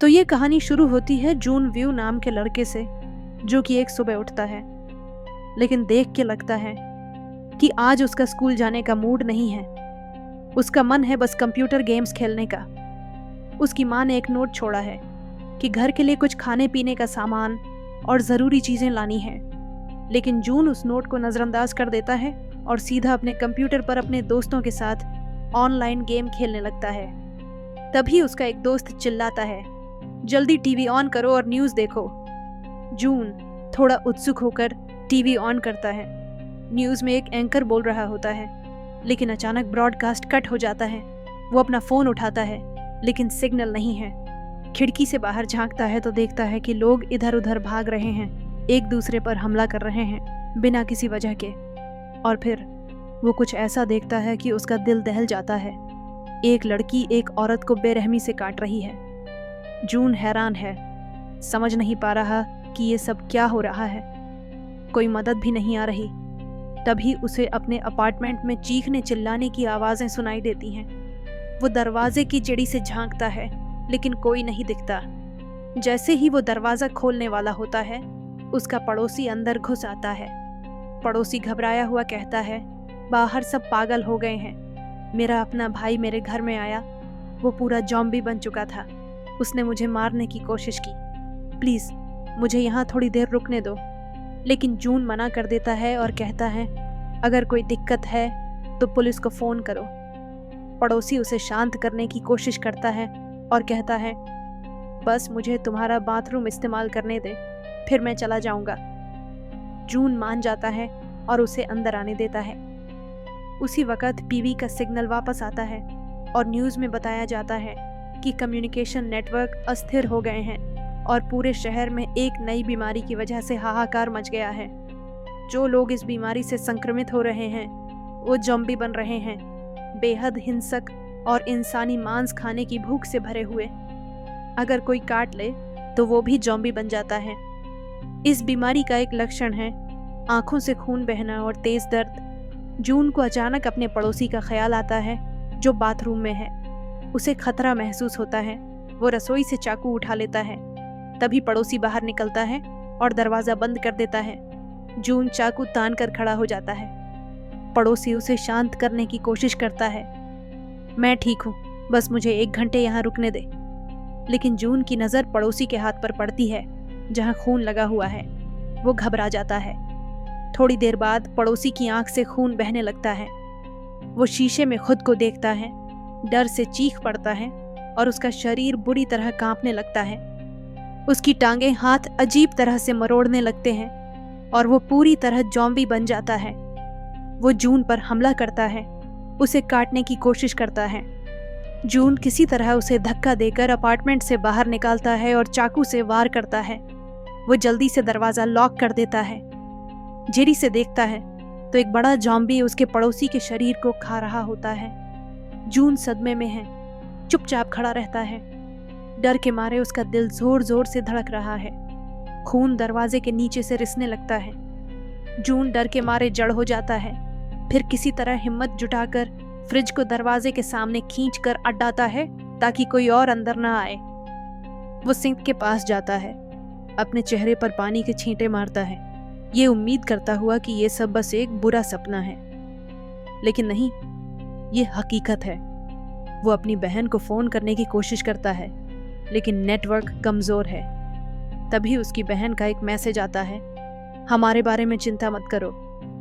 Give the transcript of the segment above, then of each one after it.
तो ये कहानी शुरू होती है जून व्यू नाम के लड़के से, जो कि एक सुबह उठता है, लेकिन देख के लगता है कि आज उसका स्कूल जाने का मूड नहीं है। उसका मन है बस कंप्यूटर गेम्स खेलने का। उसकी माँ ने एक नोट छोड़ा है कि घर के लिए कुछ खाने पीने का सामान और ज़रूरी चीज़ें लानी है, लेकिन जून उस नोट को नज़रअंदाज कर देता है और सीधा अपने कंप्यूटर पर अपने दोस्तों के साथ ऑनलाइन गेम खेलने लगता है। तभी उसका एक दोस्त चिल्लाता है, जल्दी टीवी ऑन करो और न्यूज़ देखो। जून थोड़ा उत्सुक होकर टीवी ऑन करता है। न्यूज़ में एक एंकर बोल रहा होता है, लेकिन अचानक ब्रॉडकास्ट कट हो जाता है। वो अपना फ़ोन उठाता है, लेकिन सिग्नल नहीं है। खिड़की से बाहर झांकता है तो देखता है कि लोग इधर उधर भाग रहे हैं, एक दूसरे पर हमला कर रहे हैं बिना किसी वजह के। और फिर वो कुछ ऐसा देखता है कि उसका दिल दहल जाता है। एक लड़की एक औरत को बेरहमी से काट रही है। जून हैरान है, समझ नहीं पा रहा कि ये सब क्या हो रहा है। कोई मदद भी नहीं आ रही। तभी उसे अपने अपार्टमेंट में चीखने चिल्लाने की आवाज़ें सुनाई देती हैं। वो दरवाजे की चिड़ी से झांकता है, लेकिन कोई नहीं दिखता। जैसे ही वो दरवाज़ा खोलने वाला होता है, उसका पड़ोसी अंदर घुस आता है। पड़ोसी घबराया हुआ कहता है, बाहर सब पागल हो गए हैं। मेरा अपना भाई मेरे घर में आया, वो पूरा जॉम्बी बन चुका था। उसने मुझे मारने की कोशिश की। प्लीज़ मुझे यहाँ थोड़ी देर रुकने दो। लेकिन जून मना कर देता है और कहता है, अगर कोई दिक्कत है तो पुलिस को फ़ोन करो। पड़ोसी उसे शांत करने की कोशिश करता है और कहता है, बस मुझे तुम्हारा बाथरूम इस्तेमाल करने दे, फिर मैं चला जाऊंगा। जून मान जाता है और उसे अंदर आने देता है। उसी वक्त टीवी का सिग्नल वापस आता है और न्यूज़ में बताया जाता है कि कम्युनिकेशन नेटवर्क अस्थिर हो गए हैं और पूरे शहर में एक नई बीमारी की वजह से हाहाकार मच गया है। जो लोग इस बीमारी से संक्रमित हो रहे हैं वो जॉम्बी बन रहे हैं, बेहद हिंसक और इंसानी मांस खाने की भूख से भरे हुए। अगर कोई काट ले तो वो भी जॉम्बी बन जाता है। इस बीमारी का एक लक्षण है आंखों से खून बहना और तेज दर्द। जून को अचानक अपने पड़ोसी का ख्याल आता है जो बाथरूम में है। उसे खतरा महसूस होता है। वो रसोई से चाकू उठा लेता है। तभी पड़ोसी बाहर निकलता है और दरवाज़ा बंद कर देता है। जून चाकू तान कर खड़ा हो जाता है। पड़ोसी उसे शांत करने की कोशिश करता है, मैं ठीक हूँ, बस मुझे 1 घंटे यहाँ रुकने दे। लेकिन जून की नज़र पड़ोसी के हाथ पर पड़ती है जहाँ खून लगा हुआ है। वो घबरा जाता है। थोड़ी देर बाद पड़ोसी की आंख से खून बहने लगता है। वो शीशे में खुद को देखता है, डर से चीख पड़ता है और उसका शरीर बुरी तरह कांपने लगता है। उसकी टांगें हाथ अजीब तरह से मरोड़ने लगते हैं और वो पूरी तरह जॉम्बी बन जाता है। वो जून पर हमला करता है, उसे काटने की कोशिश करता है। जून किसी तरह उसे धक्का देकर अपार्टमेंट से बाहर निकालता है और चाकू से वार करता है। वो जल्दी से दरवाज़ा लॉक कर देता है। जेरी से देखता है तो एक बड़ा जॉम्बी उसके पड़ोसी के शरीर को खा रहा होता है। जून सदमे में है, चुपचाप खड़ा रहता है। डर के मारे उसका दिल जोर जोर से धड़क रहा है। खून दरवाजे के नीचे से रिसने लगता है। जून डर के मारे जड़ हो जाता है। फिर किसी तरह हिम्मत जुटाकर फ्रिज को दरवाजे के सामने खींचकर अड्डाता है ताकि कोई और अंदर ना आए। वो सिंक के पास जाता है, अपने चेहरे पर पानी के छींटे मारता है, ये उम्मीद करता हुआ कि ये सब बस एक बुरा सपना है। लेकिन नहीं, ये हकीकत है। वो अपनी बहन को फ़ोन करने की कोशिश करता है, लेकिन नेटवर्क कमज़ोर है। तभी उसकी बहन का एक मैसेज आता है, हमारे बारे में चिंता मत करो,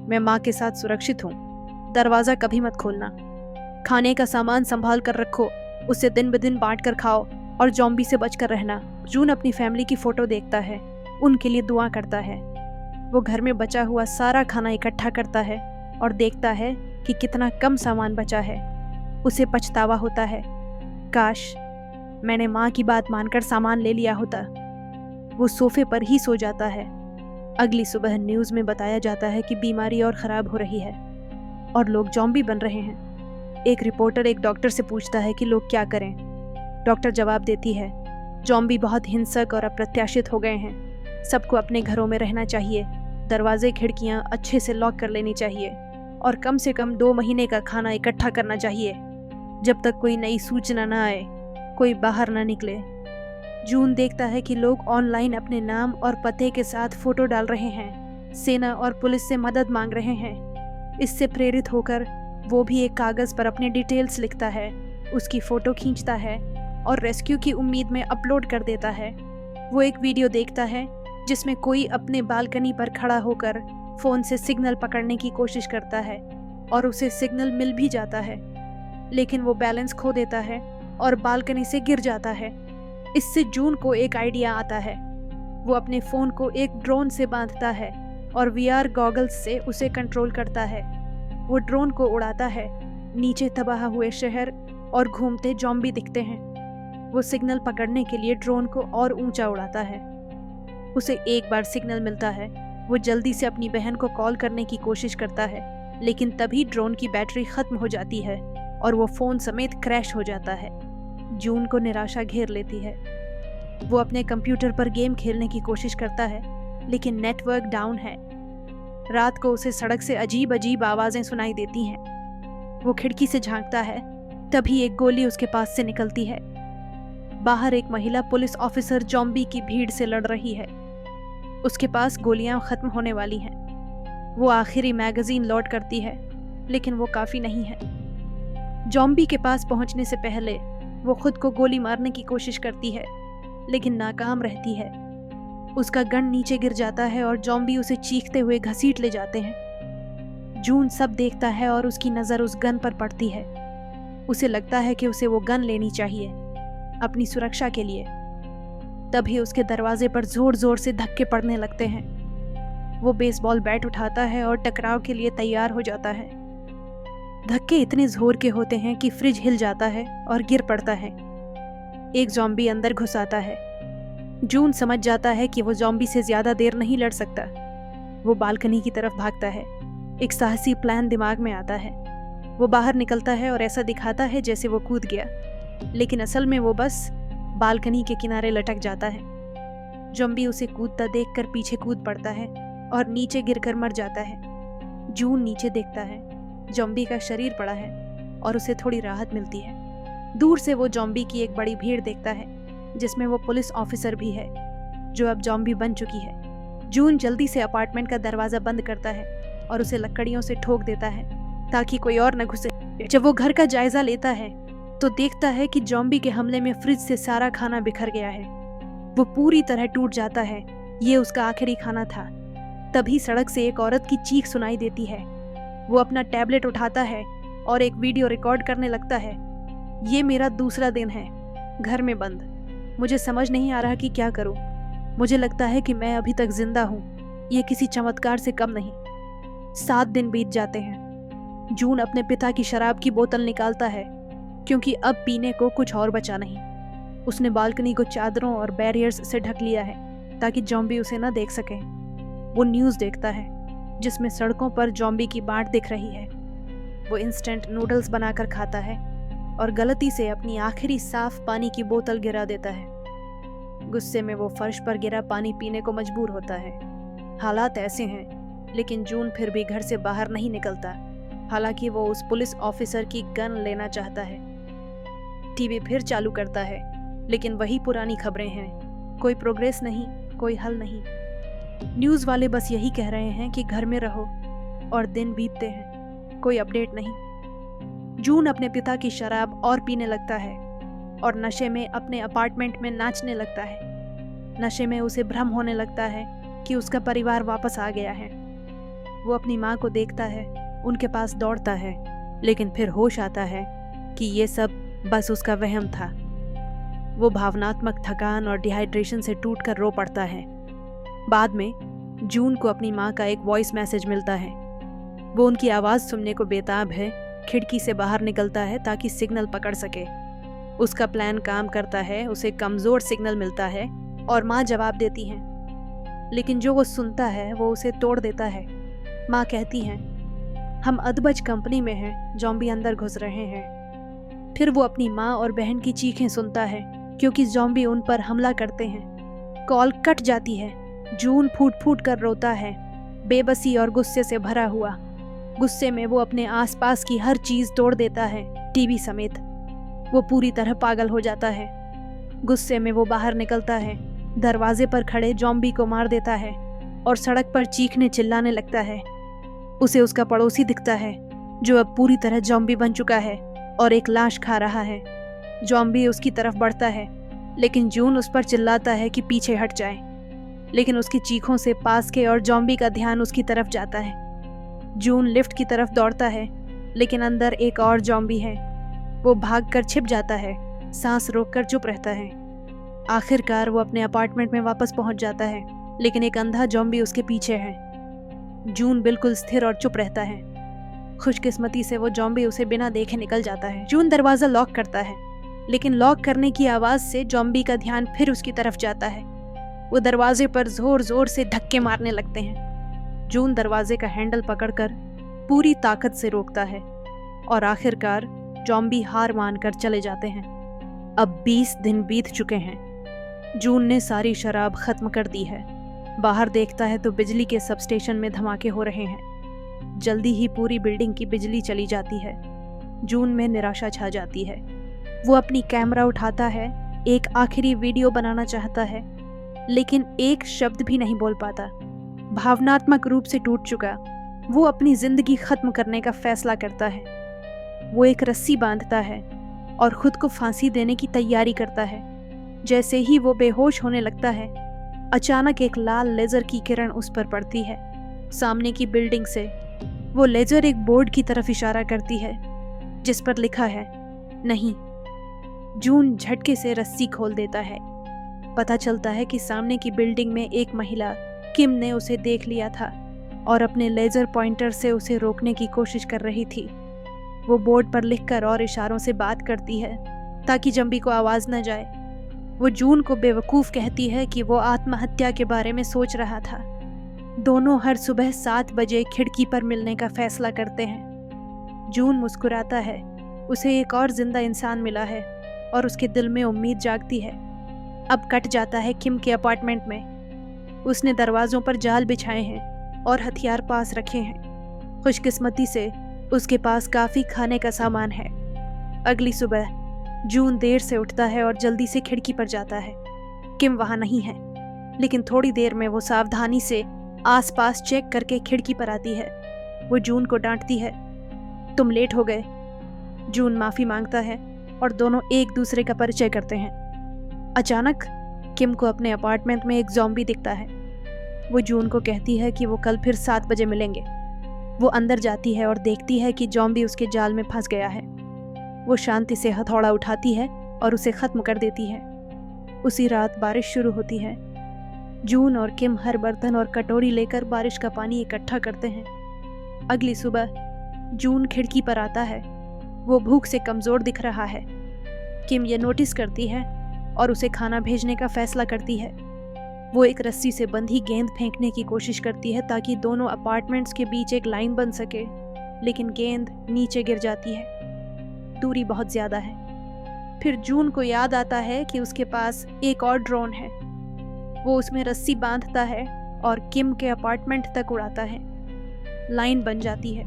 मैं माँ के साथ सुरक्षित हूँ। दरवाज़ा कभी मत खोलना। खाने का सामान संभाल कर रखो, उसे दिन ब दिन बांट कर खाओ और जॉम्बी से बचकर रहना। जून अपनी फैमिली की फ़ोटो देखता है, उनके लिए दुआ करता है। वो घर में बचा हुआ सारा खाना इकट्ठा करता है और देखता है कि कितना कम सामान बचा है। उसे पछतावा होता है, काश मैंने माँ की बात मानकर सामान ले लिया होता। वो सोफे पर ही सो जाता है। अगली सुबह न्यूज़ में बताया जाता है कि बीमारी और ख़राब हो रही है और लोग जॉम्बी बन रहे हैं। एक रिपोर्टर एक डॉक्टर से पूछता है कि लोग क्या करें। डॉक्टर जवाब देती है, जॉम्बी बहुत हिंसक और अप्रत्याशित हो गए हैं। सबको अपने घरों में रहना चाहिए, दरवाजे खिड़कियां अच्छे से लॉक कर लेनी चाहिए और कम से कम 2 महीने का खाना इकट्ठा करना चाहिए। जब तक कोई नई सूचना न आए, कोई बाहर न निकले। जून देखता है कि लोग ऑनलाइन अपने नाम और पते के साथ फोटो डाल रहे हैं, सेना और पुलिस से मदद मांग रहे हैं। इससे प्रेरित होकर वो भी एक कागज़ पर अपने डिटेल्स लिखता है, उसकी फ़ोटो खींचता है और रेस्क्यू की उम्मीद में अपलोड कर देता है। वो एक वीडियो देखता है जिसमें कोई अपने बालकनी पर खड़ा होकर फ़ोन से सिग्नल पकड़ने की कोशिश करता है और उसे सिग्नल मिल भी जाता है, लेकिन वो बैलेंस खो देता है और बालकनी से गिर जाता है। इससे जून को एक आइडिया आता है। वो अपने फ़ोन को एक ड्रोन से बांधता है और VR गॉगल्स से उसे कंट्रोल करता है। वो ड्रोन को उड़ाता है। नीचे तबाह हुए शहर और घूमते ज़ॉम्बी दिखते हैं। वो सिग्नल पकड़ने के लिए ड्रोन को और ऊंचा उड़ाता है। उसे एक बार सिग्नल मिलता है। वो जल्दी से अपनी बहन को कॉल करने की कोशिश करता है, लेकिन तभी ड्रोन की बैटरी ख़त्म हो जाती है और वो फ़ोन समेत क्रैश हो जाता है। जून को निराशा घेर लेती है। वो अपने कंप्यूटर पर गेम खेलने की कोशिश करता है, लेकिन नेटवर्क डाउन है। रात को उसे सड़क से अजीब अजीब आवाज़ें सुनाई देती हैं। वो खिड़की से झांकता है, तभी एक गोली उसके पास से निकलती है। बाहर एक महिला पुलिस ऑफिसर ज़ॉम्बी की भीड़ से लड़ रही है। उसके पास गोलियां ख़त्म होने वाली हैं। वो आखिरी मैगज़ीन लोड करती है, लेकिन वो काफ़ी नहीं है। ज़ॉम्बी के पास पहुंचने से पहले वो खुद को गोली मारने की कोशिश करती है, लेकिन नाकाम रहती है। उसका गन नीचे गिर जाता है और ज़ॉम्बी उसे चीखते हुए घसीट ले जाते हैं। जून सब देखता है और उसकी नज़र उस गन पर पड़ती है। उसे लगता है कि उसे वो गन लेनी चाहिए अपनी सुरक्षा के लिए। तभी उसके दरवाजे पर ज़ोर ज़ोर से धक्के पड़ने लगते हैं। वो बेसबॉल बैट उठाता है और टकराव के लिए तैयार हो जाता है। धक्के इतने ज़ोर के होते हैं कि फ्रिज हिल जाता है और गिर पड़ता है। एक ज़ॉम्बी अंदर घुस आता है। जून समझ जाता है कि वो ज़ॉम्बी से ज़्यादा देर नहीं लड़ सकता। वो बालकनी की तरफ भागता है। एक साहसी प्लान दिमाग में आता है। वो बाहर निकलता है और ऐसा दिखाता है जैसे वो कूद गया, लेकिन असल में वो बस बालकनी के किनारे लटक जाता है। ज़ॉम्बी उसे कूदता देखकर पीछे कूद पड़ता है और नीचे गिरकर मर जाता है। जून नीचे देखता है। ज़ॉम्बी का शरीर पड़ा है और उसे थोड़ी राहत मिलती है। दूर से वो ज़ॉम्बी की एक बड़ी भीड़ देखता है, जिसमें वो पुलिस ऑफिसर भी है, जो अब ज़ॉम्बी बन चुकी है। जून जल्दी से अपार्टमेंट का दरवाज़ा बंद करता है और उसे लकड़ियों से ठोक देता है ताकि कोई और न घुसे। जब वो घर का जायजा लेता है तो देखता है कि ज़ॉम्बी के हमले में फ्रिज से सारा खाना बिखर गया है। वो पूरी तरह टूट जाता है। ये उसका आखिरी खाना था। तभी सड़क से एक औरत की चीख सुनाई देती है। वो अपना टैबलेट उठाता है और एक वीडियो रिकॉर्ड करने लगता है। ये मेरा दूसरा दिन है घर में बंद। मुझे समझ नहीं आ रहा कि क्या करूं। मुझे लगता है कि मैं अभी तक जिंदा हूं। ये किसी चमत्कार से कम नहीं। 7 दिन बीत जाते हैं। जून अपने पिता की शराब की बोतल निकालता है, क्योंकि अब पीने को कुछ और बचा नहीं। उसने बालकनी को चादरों और बैरियर्स से ढक लिया है ताकि ज़ॉम्बी उसे न देख सके। वो न्यूज़ देखता है, जिसमें सड़कों पर ज़ॉम्बी की बाढ़ दिख रही है। वो इंस्टेंट नूडल्स बनाकर खाता है और गलती से अपनी आखिरी साफ पानी की बोतल गिरा देता है। गुस्से में वो फर्श पर गिरा पानी पीने को मजबूर होता है। हालात ऐसे हैं, लेकिन जून फिर भी घर से बाहर नहीं निकलता। हालांकि वो उस पुलिस ऑफिसर की गन लेना चाहता है। टीवी फिर चालू करता है, लेकिन वही पुरानी खबरें हैं। कोई प्रोग्रेस नहीं, कोई हल नहीं। न्यूज़ वाले बस यही कह रहे हैं कि घर में रहो, और दिन बीतते हैं, कोई अपडेट नहीं। जून अपने पिता की शराब और पीने लगता है और नशे में अपने अपार्टमेंट में नाचने लगता है। नशे में उसे भ्रम होने लगता है कि उसका परिवार वापस आ गया है। वो अपनी माँ को देखता है, उनके पास दौड़ता है, लेकिन फिर होश आता है कि ये सब बस उसका वहम था। वो भावनात्मक थकान और डिहाइड्रेशन से टूटकर रो पड़ता है। बाद में जून को अपनी माँ का एक वॉइस मैसेज मिलता है। वो उनकी आवाज़ सुनने को बेताब है। खिड़की से बाहर निकलता है ताकि सिग्नल पकड़ सके। उसका प्लान काम करता है। उसे कमज़ोर सिग्नल मिलता है और माँ जवाब देती हैं, लेकिन जो वो सुनता है वो उसे तोड़ देता है। माँ कहती हैं, हम अदबज कंपनी में हैं, ज़ॉम्बी अंदर घुस रहे हैं। फिर वो अपनी माँ और बहन की चीखें सुनता है, क्योंकि ज़ॉम्बी उन पर हमला करते हैं। कॉल कट जाती है। जून फूट फूट कर रोता है, बेबसी और गुस्से से भरा हुआ। गुस्से में वो अपने आसपास की हर चीज़ तोड़ देता है, टीवी समेत। वो पूरी तरह पागल हो जाता है। गुस्से में वो बाहर निकलता है, दरवाजे पर खड़े जॉम्बी को मार देता है और सड़क पर चीखने चिल्लाने लगता है। उसे उसका पड़ोसी दिखता है जो अब पूरी तरह जॉम्बी बन चुका है और एक लाश खा रहा है। जॉम्बी उसकी तरफ बढ़ता है, लेकिन जून उस पर चिल्लाता है कि पीछे हट जाए। लेकिन उसकी चीखों से पास के और जॉम्बी का ध्यान उसकी तरफ जाता है। जून लिफ्ट की तरफ दौड़ता है, लेकिन अंदर एक और जॉम्बी है। वो भागकर छिप जाता है, सांस रोककर चुप रहता है। आखिरकार वो अपने अपार्टमेंट में वापस पहुंच जाता है, लेकिन एक अंधा जॉम्बी उसके पीछे है। जून बिल्कुल स्थिर और चुप रहता है। खुशकिस्मती से वो जॉम्बी उसे बिना देखे निकल जाता है। जून दरवाजा लॉक करता है, लेकिन लॉक करने की आवाज से जॉम्बी का ध्यान फिर उसकी तरफ जाता है। वो दरवाजे पर जोर जोर से धक्के मारने लगते हैं। जून दरवाजे का हैंडल पकड़कर पूरी ताकत से रोकता है और आखिरकार जॉम्बी हार मानकर चले जाते हैं। अब 20 दिन बीत चुके हैं। जून ने सारी शराब खत्म कर दी है। बाहर देखता है तो बिजली के सबस्टेशन में धमाके हो रहे हैं। जल्दी ही पूरी बिल्डिंग की बिजली चली जाती है। जून में निराशा छा जाती है। वो अपनी कैमरा उठाता है, एक आखिरी वीडियो बनाना चाहता है, लेकिन एक शब्द भी नहीं बोल पाता। भावनात्मक रूप से टूट चुका, वो अपनी जिंदगी खत्म करने का फैसला करता है। वो एक रस्सी बांधता है और खुद को फांसी देने की तैयारी करता है। जैसे ही वो बेहोश होने लगता है, अचानक एक लाल लेजर की किरण उस पर पड़ती है। सामने की बिल्डिंग से वो लेजर एक बोर्ड की तरफ इशारा करती है जिस पर लिखा है नहीं। जून झटके से रस्सी खोल देता है। पता चलता है कि सामने की बिल्डिंग में एक महिला किम ने उसे देख लिया था और अपने लेजर पॉइंटर से उसे रोकने की कोशिश कर रही थी। वो बोर्ड पर लिखकर और इशारों से बात करती है ताकि जॉम्बी को आवाज न जाए। वो जून को बेवकूफ़ कहती है कि वो आत्महत्या के बारे में सोच रहा था। दोनों हर सुबह 7 बजे खिड़की पर मिलने का फैसला करते हैं। जून मुस्कुराता है, उसे एक और जिंदा इंसान मिला है और उसके दिल में उम्मीद जागती है। अब कट जाता है किम के अपार्टमेंट में। उसने दरवाजों पर जाल बिछाए हैं और हथियार पास रखे हैं। खुशकिस्मती से उसके पास काफ़ी खाने का सामान है। अगली सुबह जून देर से उठता है और जल्दी से खिड़की पर जाता है। किम वहाँ नहीं है, लेकिन थोड़ी देर में वो सावधानी से आसपास चेक करके खिड़की पर आती है। वो जून को डांटती है, तुम लेट हो गए। जून माफ़ी मांगता है और दोनों एक दूसरे का परिचय करते हैं। अचानक किम को अपने अपार्टमेंट में एक ज़ॉम्बी दिखता है। वो जून को कहती है कि वो कल फिर 7 बजे मिलेंगे। वो अंदर जाती है और देखती है कि ज़ॉम्बी उसके जाल में फंस गया है। वो शांति से हथौड़ा उठाती है और उसे ख़त्म कर देती है। उसी रात बारिश शुरू होती है। जून और किम हर बर्तन और कटोरी लेकर बारिश का पानी इकट्ठा करते हैं। अगली सुबह जून खिड़की पर आता है। वो भूख से कमज़ोर दिख रहा है। किम ये नोटिस करती है और उसे खाना भेजने का फैसला करती है। वो एक रस्सी से बंधी गेंद फेंकने की कोशिश करती है ताकि दोनों अपार्टमेंट्स के बीच एक लाइन बन सके, लेकिन गेंद नीचे गिर जाती है। दूरी बहुत ज़्यादा है। फिर जून को याद आता है कि उसके पास एक और ड्रोन है। वो उसमें रस्सी बांधता है और किम के अपार्टमेंट तक उड़ाता है। लाइन बन जाती है।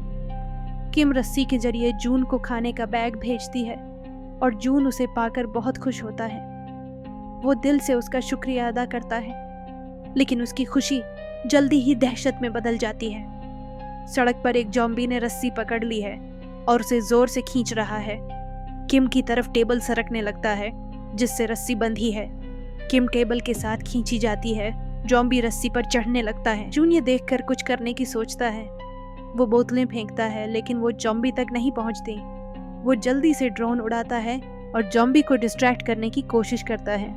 किम रस्सी के जरिए जून को खाने का बैग भेजती है और जून उसे पाकर बहुत खुश होता है। वो दिल से उसका शुक्रिया अदा करता है, लेकिन उसकी खुशी जल्दी ही दहशत में बदल जाती है। सड़क पर एक ज़ॉम्बी ने रस्सी पकड़ ली है और उसे जोर से खींच रहा है। किम की तरफ टेबल सरकने लगता है जिससे रस्सी बंधी है। किम टेबल के साथ खींची जाती है। ज़ॉम्बी रस्सी पर चढ़ने लगता है। जून ये देखकर कुछ करने की सोचता है। वो बोतलें फेंकता है, लेकिन वो ज़ॉम्बी तक नहीं पहुंचती। वो जल्दी से ड्रोन उड़ाता है और ज़ॉम्बी को डिस्ट्रैक्ट करने की कोशिश करता है।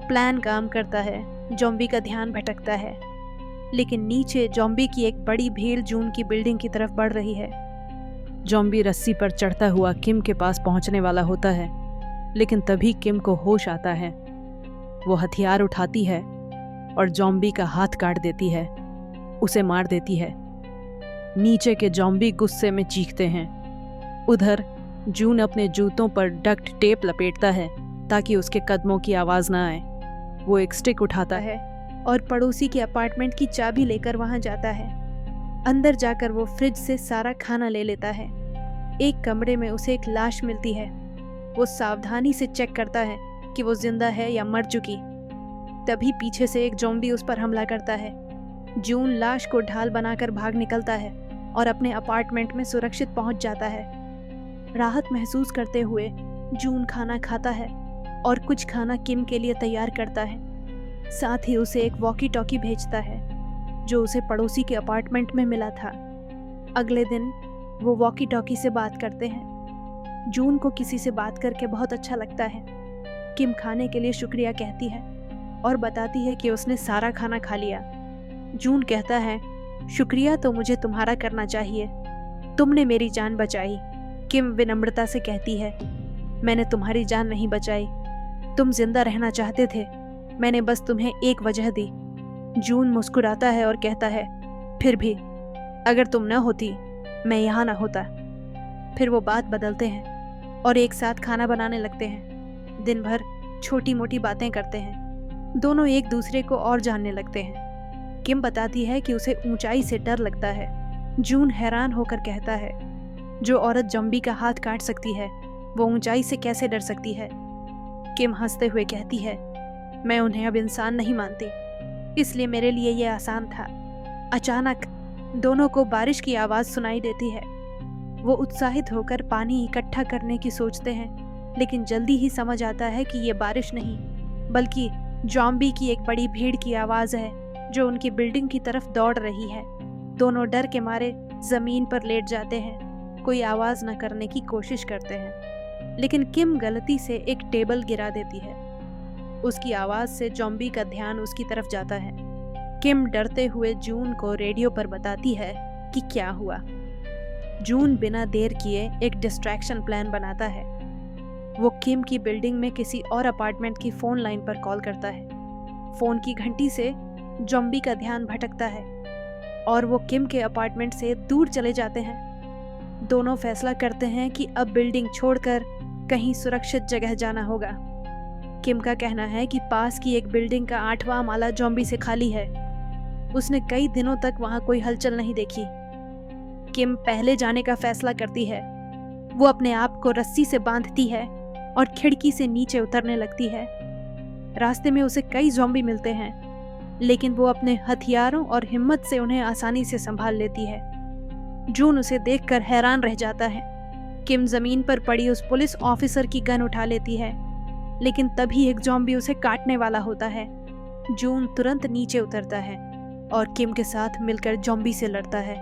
प्लान काम करता है। ज़ॉम्बी का ध्यान भटकता है, लेकिन नीचे ज़ॉम्बी की एक बड़ी भीड़ जून की बिल्डिंग की तरफ बढ़ रही है। ज़ॉम्बी रस्सी पर चढ़ता हुआ किम के पास पहुंचने वाला होता है, लेकिन तभी किम को होश आता है। वो हथियार उठाती है और ज़ॉम्बी का हाथ काट देती है, उसे मार देती है। नीचे के ज़ॉम्बी गुस्से में चीखते हैं। उधर जून अपने जूतों पर डक्ट टेप लपेटता है ताकि उसके कदमों की आवाज़ ना आए। वो एक स्टिक उठाता है और पड़ोसी के अपार्टमेंट की चाबी लेकर वहां जाता है। अंदर जाकर वो फ्रिज से सारा खाना ले लेता है। एक कमरे में उसे एक लाश मिलती है। वो सावधानी से चेक करता है, कि वो जिंदा है या मर चुकी। तभी पीछे से एक ज़ॉम्बी उस पर हमला करता है। जून लाश को ढाल बनाकर भाग निकलता है और अपने अपार्टमेंट में सुरक्षित पहुंच जाता है। राहत महसूस करते हुए जून खाना खाता है और कुछ खाना किम के लिए तैयार करता है। साथ ही उसे एक वॉकी टॉकी भेजता है जो उसे पड़ोसी के अपार्टमेंट में मिला था। अगले दिन वो वॉकी टॉकी से बात करते हैं। जून को किसी से बात करके बहुत अच्छा लगता है। किम खाने के लिए शुक्रिया कहती है और बताती है कि उसने सारा खाना खा लिया। जून कहता है, शुक्रिया तो मुझे तुम्हारा करना चाहिए, तुमने मेरी जान बचाई। किम विनम्रता से कहती है, मैंने तुम्हारी जान नहीं बचाई, तुम जिंदा रहना चाहते थे, मैंने बस तुम्हें एक वजह दी। जून मुस्कुराता है और कहता है, फिर भी अगर तुम न होती मैं यहाँ ना होता। फिर वो बात बदलते हैं और एक साथ खाना बनाने लगते हैं। दिन भर छोटी मोटी बातें करते हैं। दोनों एक दूसरे को और जानने लगते हैं। किम बताती है कि उसे ऊंचाई से डर लगता है। जून हैरान होकर कहता है, जो औरत ज़ॉम्बी का हाथ काट सकती है वो ऊंचाई से कैसे डर सकती है। किम हंसते हुए कहती है, मैं उन्हें अब इंसान नहीं मानती, इसलिए मेरे लिए यह आसान था। अचानक दोनों को बारिश की आवाज़ सुनाई देती है। वो उत्साहित होकर पानी इकट्ठा करने की सोचते हैं, लेकिन जल्दी ही समझ आता है कि ये बारिश नहीं बल्कि ज़ॉम्बी की एक बड़ी भीड़ की आवाज़ है जो उनकी बिल्डिंग की तरफ दौड़ रही है। दोनों डर के मारे ज़मीन पर लेट जाते हैं, कोई आवाज़ न करने की कोशिश करते हैं, लेकिन किम गलती से एक टेबल गिरा देती है। उसकी आवाज़ से ज़ॉम्बी का ध्यान उसकी तरफ जाता है। किम डरते हुए जून को रेडियो पर बताती है कि क्या हुआ। जून बिना देर किए एक डिस्ट्रैक्शन प्लान बनाता है। वो किम की बिल्डिंग में किसी और अपार्टमेंट की फ़ोन लाइन पर कॉल करता है। फ़ोन की घंटी से ज़ॉम्बी का ध्यान भटकता है और वो किम के अपार्टमेंट से दूर चले जाते हैं। दोनों फैसला करते हैं कि अब बिल्डिंग छोड़कर कहीं सुरक्षित जगह जाना होगा। किम का कहना है कि पास की एक बिल्डिंग का 8वां माला ज़ॉम्बी से खाली है। उसने कई दिनों तक वहां कोई हलचल नहीं देखी। किम पहले जाने का फैसला करती है। वो अपने आप को रस्सी से बांधती है और खिड़की से नीचे उतरने लगती है। रास्ते में उसे कई ज़ॉम्बी मिलते हैं, लेकिन वो अपने हथियारों और हिम्मत से उन्हें आसानी से संभाल लेती है। जून उसे देखकर हैरान रह जाता है। किम जमीन पर पड़ी उस पुलिस ऑफिसर की गन उठा लेती है, लेकिन तभी एक ज़ॉम्बी उसे काटने वाला होता है। जून तुरंत नीचे उतरता है और किम के साथ मिलकर ज़ॉम्बी से लड़ता है।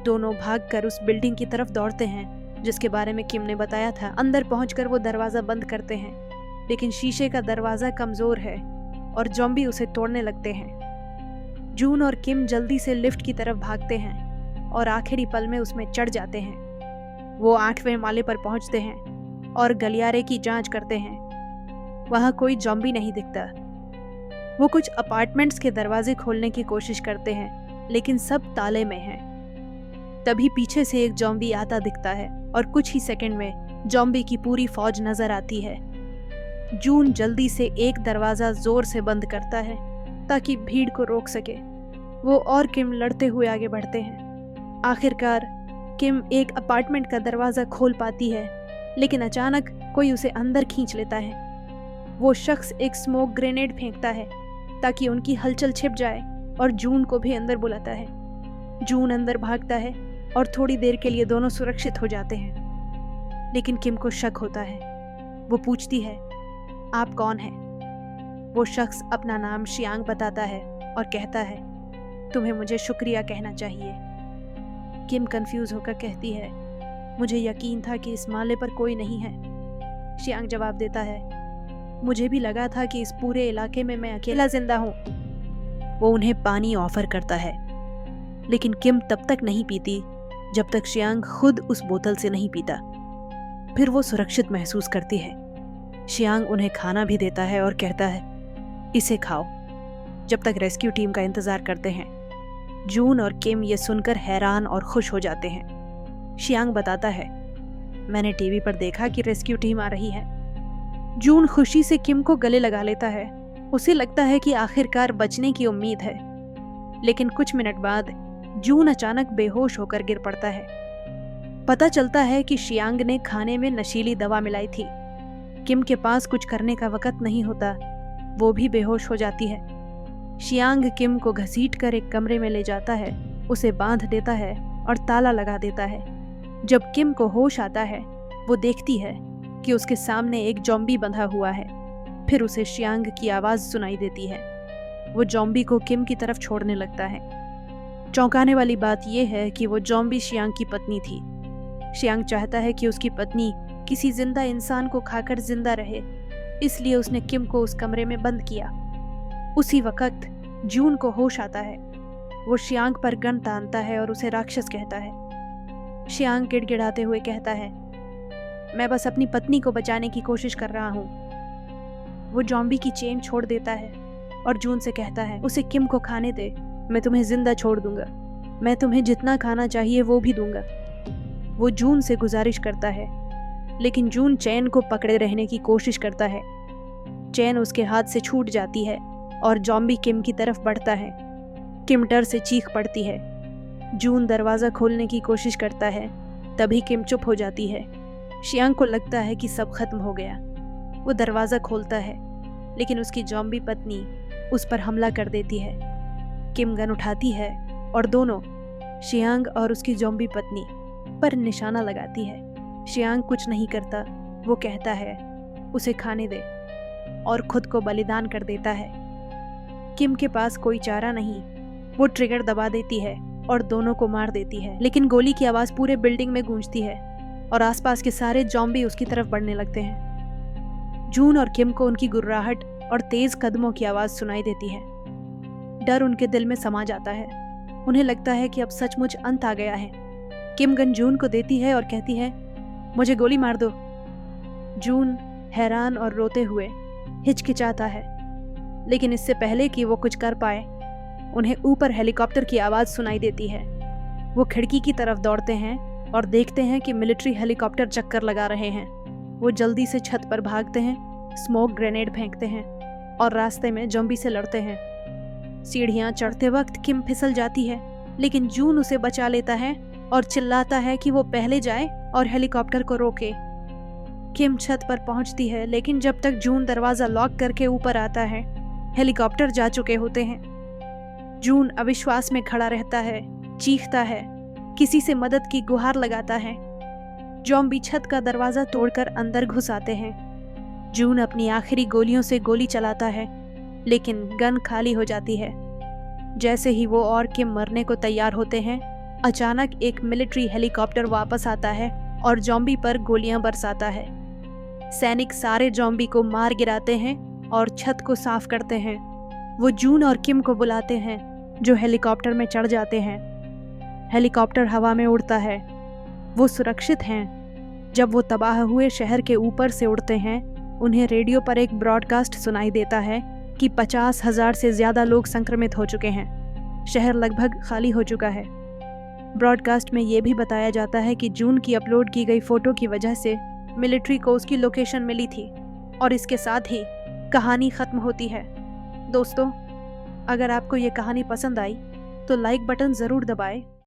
दोनों भागकर उस बिल्डिंग की तरफ दौड़ते हैं जिसके बारे में किम ने बताया था। अंदर पहुंचकर वो दरवाज़ा बंद करते हैं, लेकिन शीशे का दरवाज़ा कमज़ोर है और ज़ॉम्बी उसे तोड़ने लगते हैं। जून और किम जल्दी से लिफ्ट की तरफ भागते हैं और आखिरी पल में उसमें चढ़ जाते हैं। वो 8वें माले पर पहुंचते हैं और गलियारे की जांच करते हैं। वहां कोई ज़ॉम्बी नहीं दिखता। वो कुछ अपार्टमेंट्स के दरवाजे खोलने की कोशिश करते हैं, लेकिन सब ताले में हैं। तभी पीछे से एक ज़ॉम्बी आता दिखता है और कुछ ही सेकंड में ज़ॉम्बी की पूरी फौज नजर आती है। जून जल्दी से एक दरवाज़ा जोर से बंद करता है ताकि भीड़ को रोक सके। वो और किम लड़ते हुए आगे बढ़ते हैं। आखिरकार किम एक अपार्टमेंट का दरवाज़ा खोल पाती है, लेकिन अचानक कोई उसे अंदर खींच लेता है। वो शख्स एक स्मोक ग्रेनेड फेंकता है ताकि उनकी हलचल छिप जाए और जून को भी अंदर बुलाता है। जून अंदर भागता है और थोड़ी देर के लिए दोनों सुरक्षित हो जाते हैं, लेकिन किम को शक होता है। वो पूछती है, आप कौन हैं? वो शख्स अपना नाम शियांग बताता है और कहता है, तुम्हें मुझे शुक्रिया कहना चाहिए। किम कंफ्यूज होकर कहती है, मुझे यकीन था कि इस माले पर कोई नहीं है। शियांग जवाब देता है, मुझे भी लगा था कि इस पूरे इलाके में मैं अकेला जिंदा हूँ। वो उन्हें पानी ऑफर करता है, लेकिन किम तब तक नहीं पीती जब तक शियांग खुद उस बोतल से नहीं पीता। फिर वो सुरक्षित महसूस करती है। शियांग उन्हें खाना भी देता है और कहता है, इसे खाओ, जब तक रेस्क्यू टीम का इंतजार करते हैं। जून और किम ये सुनकर हैरान और खुश हो जाते हैं। शियांग बताता है, मैंने टीवी पर देखा कि रेस्क्यू टीम आ रही है। जून खुशी से किम को गले लगा लेता है। उसे लगता है कि आखिरकार बचने की उम्मीद है, लेकिन कुछ मिनट बाद जून अचानक बेहोश होकर गिर पड़ता है। पता चलता है कि शियांग ने खाने में नशीली दवा मिलाई थी। किम के पास कुछ करने का वक़्त नहीं होता, वो भी बेहोश हो जाती है। शियांग किम को घसीटकर एक कमरे में ले जाता है, उसे बांध देता है और ताला लगा देता है। जब किम को होश आता है, वो देखती है कि उसके सामने एक जॉम्बी बंधा हुआ है। फिर उसे शियांग की आवाज़ सुनाई देती है। वो जॉम्बी को किम की तरफ छोड़ने लगता है। चौंकाने वाली बात यह है कि वो जॉम्बी शियांग की पत्नी थी। शियांग चाहता है कि उसकी पत्नी किसी जिंदा इंसान को खाकर जिंदा रहे, इसलिए उसने किम को उस कमरे में बंद किया। उसी वक्त जून को होश आता है। वो शियांग पर गन तानता है और उसे राक्षस कहता है। शियांग गिड़गिड़ाते हुए कहता है, मैं बस अपनी पत्नी को बचाने की कोशिश कर रहा हूँ। वो जॉम्बी की चेन छोड़ देता है और जून से कहता है, उसे किम को खाने दे, मैं तुम्हें जिंदा छोड़ दूंगा, मैं तुम्हें जितना खाना चाहिए वो भी दूंगा। वो जून से गुजारिश करता है, लेकिन जून चैन को पकड़े रहने की कोशिश करता है। चैन उसके हाथ से छूट जाती है और जॉम्बी किम की तरफ बढ़ता है। किम डर से चीख पड़ती है। जून दरवाज़ा खोलने की कोशिश करता है, तभी किम चुप हो जाती है। शियांग को लगता है कि सब खत्म हो गया। वो दरवाज़ा खोलता है, लेकिन उसकी जॉम्बी पत्नी उस पर हमला कर देती है। किम गन उठाती है और दोनों, शियांग और उसकी जॉम्बी पत्नी, पर निशाना लगाती है। शियांग कुछ नहीं करता। वो कहता है, उसे खाने दे, और खुद को बलिदान कर देता है। किम के पास कोई चारा नहीं। वो ट्रिगर दबा देती है और दोनों को मार देती है, लेकिन गोली की आवाज़ पूरे बिल्डिंग में गूंजती है और आसपास के सारे जॉम्बी उसकी तरफ बढ़ने लगते हैं। जून और किम को उनकी गुर्राहट और तेज कदमों की आवाज़ सुनाई देती है। डर उनके दिल में समा जाता है। उन्हें लगता है कि अब सचमुच अंत आ गया है। किम गन जून को देती है और कहती है, मुझे गोली मार दो। जून हैरान और रोते हुए हिचकिचाता है, लेकिन इससे पहले कि वो कुछ कर पाए, उन्हें ऊपर हेलीकॉप्टर की आवाज़ सुनाई देती है। वो खिड़की की तरफ दौड़ते हैं और देखते हैं कि मिलिट्री हेलीकॉप्टर चक्कर लगा रहे हैं। वो जल्दी से छत पर भागते हैं, स्मोक ग्रेनेड फेंकते हैं और रास्ते में जॉम्बी से लड़ते हैं। सीढ़ियाँ चढ़ते वक्त किम फिसल जाती है, लेकिन जून उसे बचा लेता है और चिल्लाता है कि वो पहले जाए और हेलीकॉप्टर को रोके। किम छत पर पहुंचती है, लेकिन जब तक जून दरवाज़ा लॉक करके ऊपर आता है, हेलीकॉप्टर जा चुके होते हैं। जून अविश्वास में खड़ा रहता है, चीखता है, किसी से मदद की गुहार लगाता है। जॉम्बी छत का दरवाज़ा तोड़कर अंदर घुस आते हैं। जून अपनी आखिरी गोलियों से गोली चलाता है, लेकिन गन खाली हो जाती है। जैसे ही वो और किम मरने को तैयार होते हैं, अचानक एक मिलिट्री हेलीकॉप्टर वापस आता है और जॉम्बी पर गोलियां बरसाता है। सैनिक सारे जॉम्बी को मार गिराते हैं और छत को साफ करते हैं। वो जून और किम को बुलाते हैं, जो हेलीकॉप्टर में चढ़ जाते हैं। हेलीकॉप्टर हवा में उड़ता है। वो सुरक्षित हैं। जब वो तबाह हुए शहर के ऊपर से उड़ते हैं, उन्हें रेडियो पर एक ब्रॉडकास्ट सुनाई देता है कि 50,000 से ज़्यादा लोग संक्रमित हो चुके हैं। शहर लगभग खाली हो चुका है। ब्रॉडकास्ट में ये भी बताया जाता है कि जून की अपलोड की गई फ़ोटो की वजह से मिलिट्री को उसकी लोकेशन मिली थी, और इसके साथ ही कहानी ख़त्म होती है। दोस्तों, अगर आपको ये कहानी पसंद आई तो लाइक बटन ज़रूर दबाएं